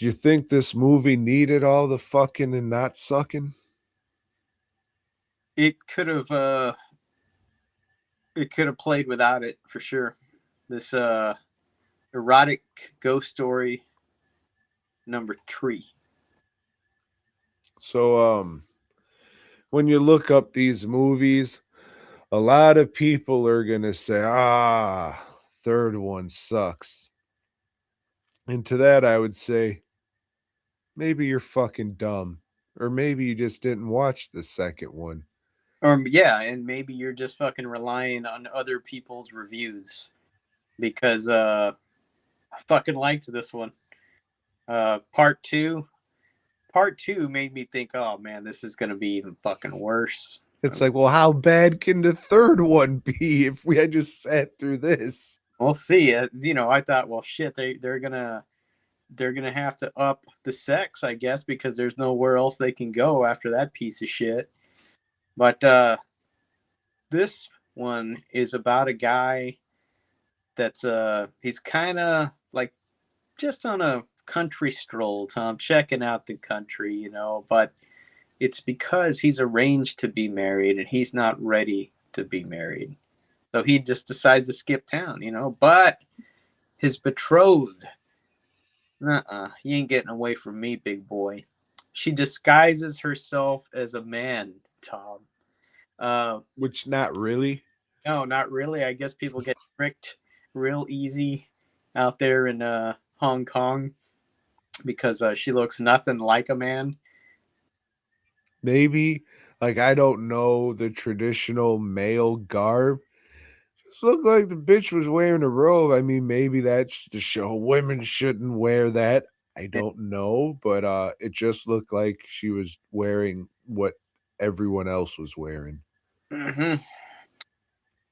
Do you think this movie needed all the fucking and not sucking? It could have played without it for sure. This erotic ghost story number 3. So, when you look up these movies, a lot of people are gonna say, third one sucks. And to that, I would say, maybe you're fucking dumb. Or maybe you just didn't watch the second one. Or yeah, and maybe you're just fucking relying on other people's reviews because I fucking liked this one. Part 2. Part 2 made me think, oh man, this is gonna be even fucking worse. It's like, well, how bad can the third one be if we had just sat through this? We'll see. I thought, well, shit, they're gonna have to up the sex, I guess, because there's nowhere else they can go after that piece of shit. But this one is about a guy that's he's kind of like just on a country stroll, Tom, checking out the country, but it's because he's arranged to be married and he's not ready to be married. So he just decides to skip town, but his betrothed, you ain't getting away from me, big boy. She disguises herself as a man, Tom. Which, not really. No, not really. I guess people get tricked real easy out there in Hong Kong because she looks nothing like a man. Maybe, like, I don't know the traditional male garb. Just looked like the bitch was wearing a robe. I mean, maybe that's to show women shouldn't wear that. I don't know, but it just looked like she was wearing what everyone else was wearing. Hmm.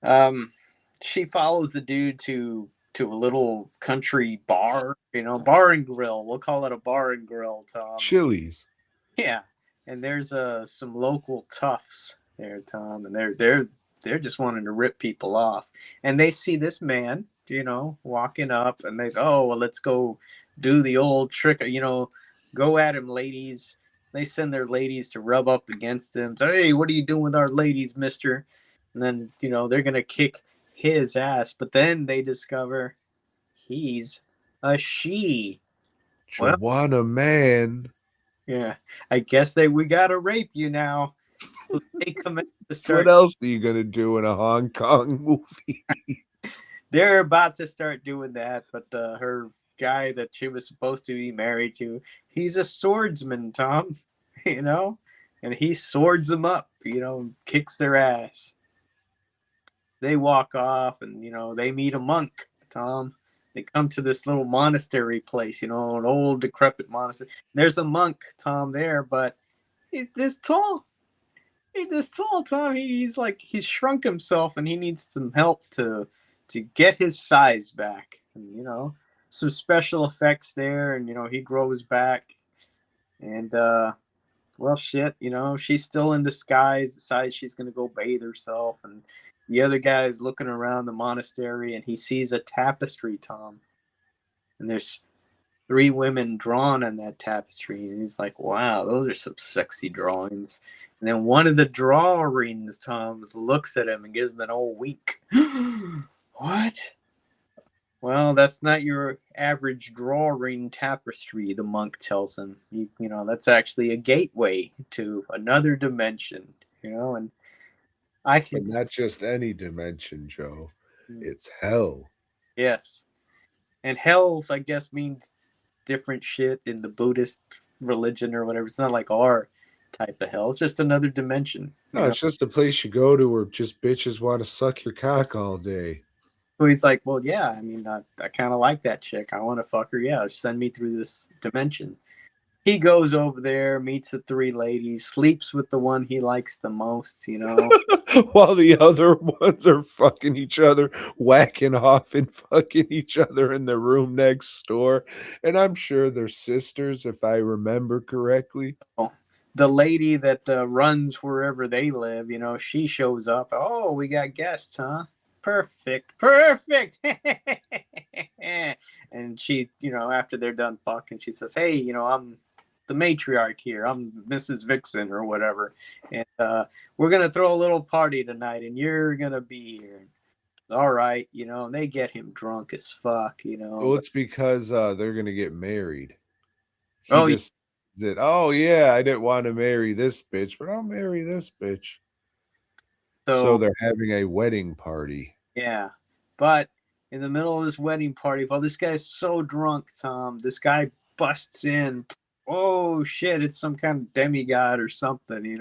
Um, she follows the dude to a little country bar, bar and grill. We'll call it a bar and grill, Tom. Chili's. Yeah, and there's some local toughs there, Tom, and they're just wanting to rip people off, and they see this man, walking up, and they say, "Oh, well, let's go do the old trick, go at him, ladies." They send their ladies to rub up against him. So, hey, what are you doing with our ladies, Mister? And then they're gonna kick his ass, but then they discover he's a she. Well, Joanna, man. yeah, I guess we gotta rape you now. So they come in to What start. else are you gonna do in a Hong Kong movie? They're about to start doing that, but her guy that she was supposed to be married to, he's a swordsman, Tom. You know, and he swords them up. Kicks their ass. They walk off, and they meet a monk, Tom. They come to this little monastery place, an old decrepit monastery. There's a monk, Tom, there, but he's this tall. He's this tall, Tom. He's shrunk himself, and he needs some help to get his size back. And some special effects there, and he grows back, and well, shit, she's still in disguise. Decides she's gonna go bathe herself, and the other guy is looking around the monastery, and he sees a tapestry, Tom, and there's 3 women drawn on that tapestry, and he's like, "Wow, those are some sexy drawings." And then one of the drawings, Tom, looks at him and gives him an old wink. What? Well, that's not your average drawing tapestry, the monk tells him. That's actually a gateway to another dimension, and I But could. not just any dimension, Joe. It's hell. Yes. And hell, I guess, means different shit in the Buddhist religion or whatever. It's not like our type of hell. It's just another dimension, No, it's just a place you go to where just bitches want to suck your cock all day. So he's like, well, yeah, I mean, I kind of like that chick. I want to fuck her. Yeah, send me through this dimension. He goes over there, meets the 3 ladies, sleeps with the one he likes the most. While the other ones are fucking each other, whacking off and fucking each other in the room next door. And I'm sure they're sisters, if I remember correctly. The lady that runs wherever they live, she shows up. Oh, we got guests, huh? perfect, perfect. And she, after they're done fucking, she says, "Hey, I'm the matriarch here. I'm Mrs. Vixen or whatever, and we're gonna throw a little party tonight, and you're gonna be here." All right, and they get him drunk as fuck, Well, but it's because, they're gonna get married. He oh decides that, "Oh, yeah, I didn't wanna marry this bitch, but I'll marry this bitch." So so they're having a wedding party. yeah, but in the middle of this wedding party, while this guy's so drunk, Tom, this guy busts in. Oh shit! It's some kind of demigod or something,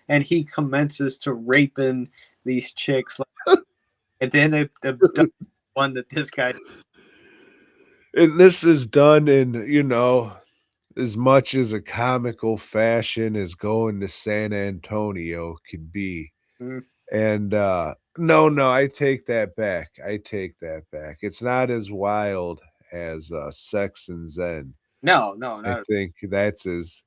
and he commences to raping these chicks, like, and then abduct one that this guy. And this is done in, as much as a comical fashion as going to San Antonio could be. Mm, And, no, no, I take that back. I take that back. It's not as wild as, Sex and Zen. no, no, I not. think that's as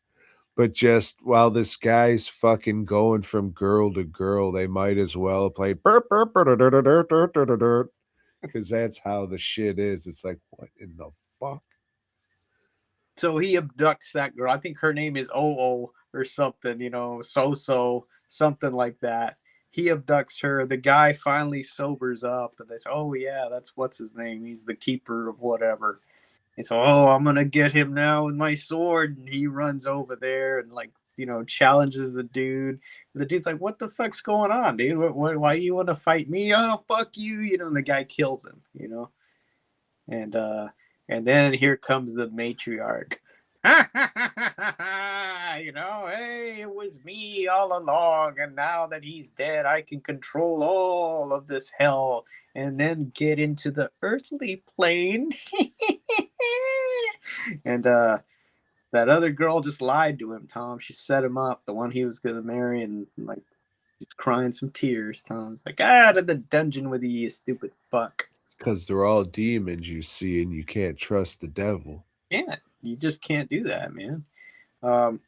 but just while this guy's fucking going from girl to girl, they might as well have played because that's how the shit is. It's like, what in the fuck? So he abducts that girl. I think her name is Oo or something, So something like that. He abducts her. The guy finally sobers up, and they say, "Oh yeah, that's what's his name. He's the keeper of whatever." And so, "Oh, I'm gonna get him now with my sword." And he runs over there and like challenges the dude. And the dude's like, "What the fuck's going on, dude? Why you want to fight me? Oh, fuck you!" And the guy kills him. And then here comes the matriarch. Hey, it was me all along, and now that he's dead, I can control all of this hell and then get into the earthly plane. And that other girl just lied to him, Tom. She set him up, the one he was gonna marry, and like he's crying some tears. Tom's like, out of the dungeon with you, you stupid fuck. Because they're all demons, you see, and you can't trust the devil. Yeah, you just can't do that, man. Um,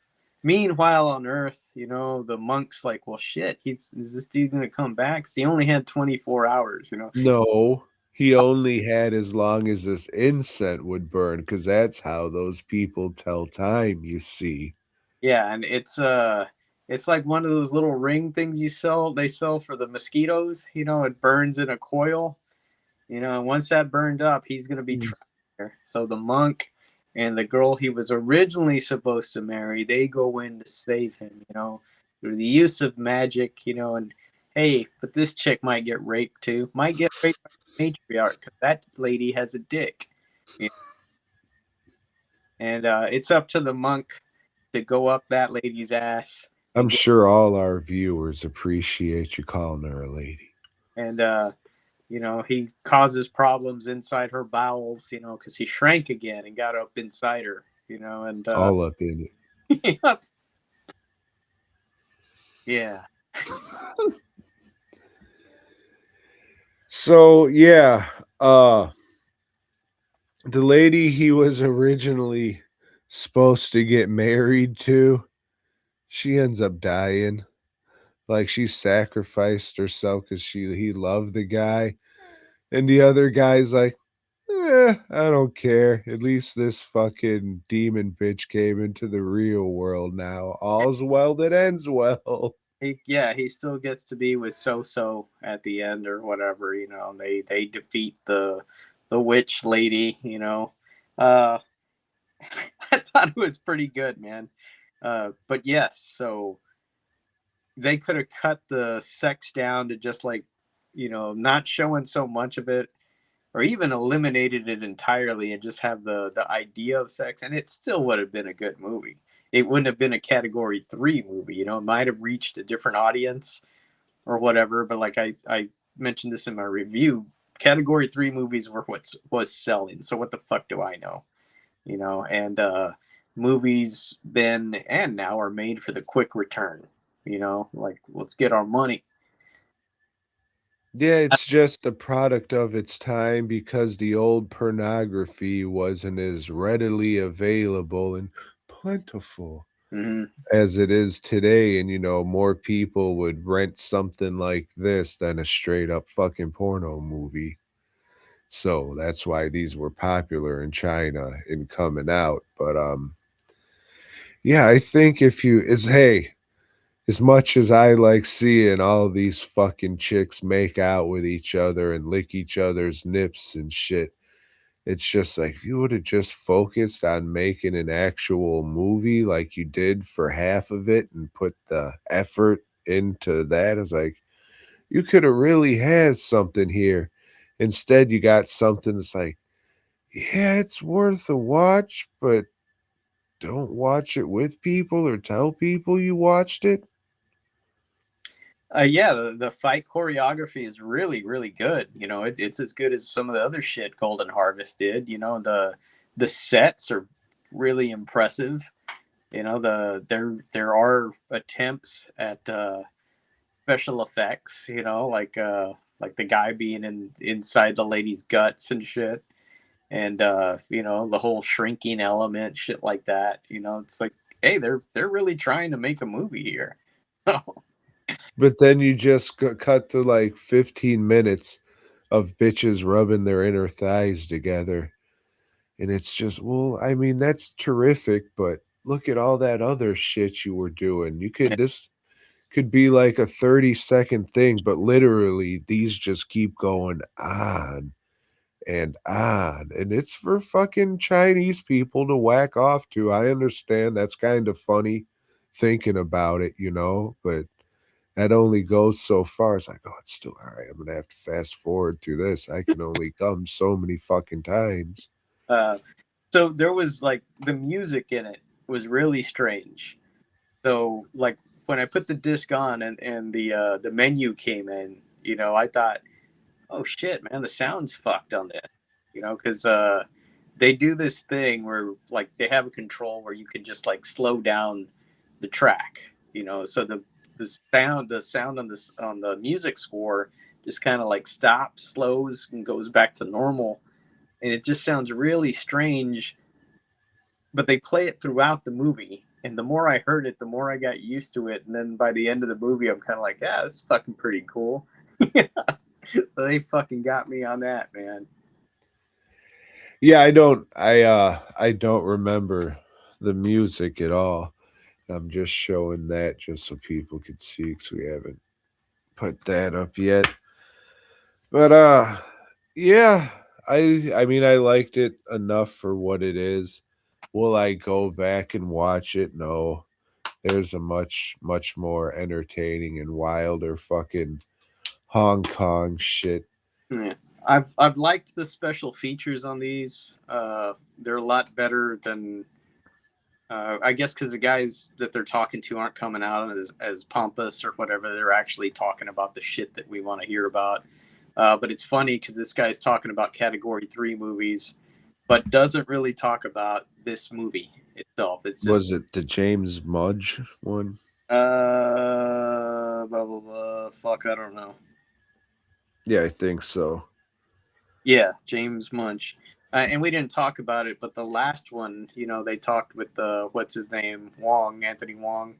Meanwhile, on Earth, the monk's like, well, shit, is this dude gonna come back? 'Cause he only had 24 hours. No, he only had as long as this incense would burn, because that's how those people tell time, you see. Yeah, and it's like one of those little ring things they sell for the mosquitoes. It burns in a coil. And once that burned up, he's gonna be Mm. trapped there. So the monk and the girl he was originally supposed to marry, they go in to save him, through the use of magic, and hey, but this chick might get raped too. Might get raped by the matriarch because that lady has a dick. You know? And it's up to the monk to go up that lady's ass I'm and get sure all our viewers appreciate you calling her a lady. and he causes problems inside her bowels, because he shrank again and got up inside her, and All up in yeah. it. So, yeah, the lady he was originally supposed to get married to, she ends up dying. Like, she sacrificed herself because he loved the guy, and the other guy's like, I don't care. At least this fucking demon bitch came into the real world now. All's well that ends well. He still gets to be with So at the end or whatever, they defeat the witch lady, uh I thought it was pretty good, man. But yes, so they could have cut the sex down to just like, not showing so much of it, or even eliminated it entirely and just have the idea of sex, and it still would have been a good movie. It wouldn't have been a category 3 movie. It might have reached a different audience or whatever, but like I mentioned this in my review, category 3 movies were what was selling, so what the fuck do I know? And movies then and now are made for the quick return, like let's get our money. Yeah, it's just a product of its time because the old pornography wasn't as readily available and plentiful. Hmm. as it is today, and more people would rent something like this than a straight up fucking porno movie. So that's why these were popular in China in coming out. But yeah, I think if you is hey, as much as I like seeing all these fucking chicks make out with each other and lick each other's nips and shit, it's just like if you would have just focused on making an actual movie like you did for half of it and put the effort into that, it's like you could have really had something here. Instead, you got something that's like, yeah, it's worth a watch, but don't watch it with people or tell people you watched it. Yeah, the fight choreography is really, really good. It's as good as some of the other shit Golden Harvest did. The sets are really impressive. There are attempts at special effects. Like the guy being inside the lady's guts and shit, and the whole shrinking element, shit like that. It's like, hey, they're really trying to make a movie here. But then you just cut to like 15 minutes of bitches rubbing their inner thighs together. And it's just, well, I mean, that's terrific, but look at all that other shit you were doing. This could be like a 30-second thing, but literally these just keep going on and on. And it's for fucking Chinese people to whack off to. I understand that's kind of funny thinking about it, but that only goes so far. It's like, oh, it's still all right. I'm gonna have to fast forward through this. I can only come so many fucking times. uh, so there was like the music in it was really strange. So like when I put the disc on and the menu came in, I thought, oh shit, man, the sound's fucked on this. Because they do this thing where like they have a control where you can just like slow down the track. So the sound on the music score just kind of like stops, slows, and goes back to normal, and it just sounds really strange. But they play it throughout the movie, and the more I heard it, the more I got used to it. And then by the end of the movie, I'm kind of like, yeah, that's fucking pretty cool. So they fucking got me on that, man. Yeah, I don't remember the music at all. I'm just showing that just so people could see because we haven't put that up yet. But yeah, I mean I liked it enough for what it is. Will I go back and watch it? No. There's a much, much more entertaining and wilder fucking Hong Kong shit. Yeah. I've liked the special features on these. They're a lot better than I guess because the guys that they're talking to aren't coming out as pompous or whatever. They're actually talking about the shit that we want to hear about. But it's funny because this guy's talking about Category 3 movies, but doesn't really talk about this movie itself. It's just Was it the James Mudge one? blah blah blah. Fuck, I don't know. Yeah, I think so. Yeah, James Munch. And we didn't talk about it, but the last one, they talked with what's his name, Anthony Wong,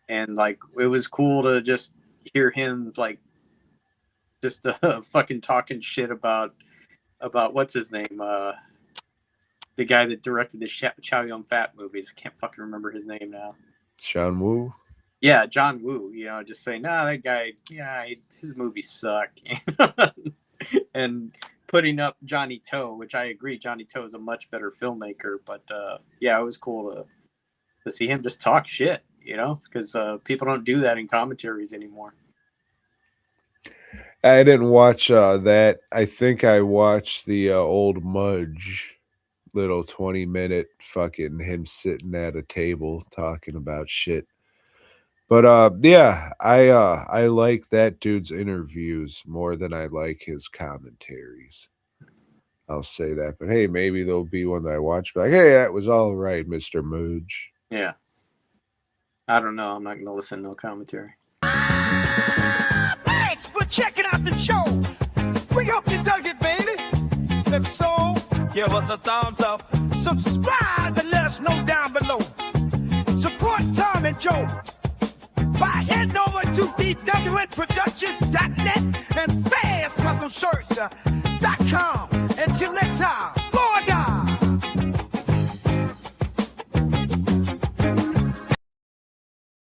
and like it was cool to just hear him like just fucking talking shit about what's his name, the guy that directed the Chow Yun Fat movies. I can't fucking remember his name now. Sean Wu? Yeah, John Woo. Just saying, nah, that guy, yeah, his movies suck, and putting up Johnny Toe, which I agree, Johnny Toe is a much better filmmaker. But yeah, it was cool to see him just talk shit, because people don't do that in commentaries anymore. I didn't watch that. I think I watched the old Mudge little 20-minute fucking him sitting at a table talking about shit. But yeah, I like that dude's interviews more than I like his commentaries. I'll say that. But hey, maybe there'll be one that I watch. But like, hey, that was all right, Mr. Mooge. Yeah. I don't know. I'm not going to listen to no commentary. Thanks for checking out the show. We hope you dug it, baby. If so, give us a thumbs up. Subscribe and let us know down below. Support Joe by heading over to DWNProductions.net and FastCustomShirts.com. Until next time.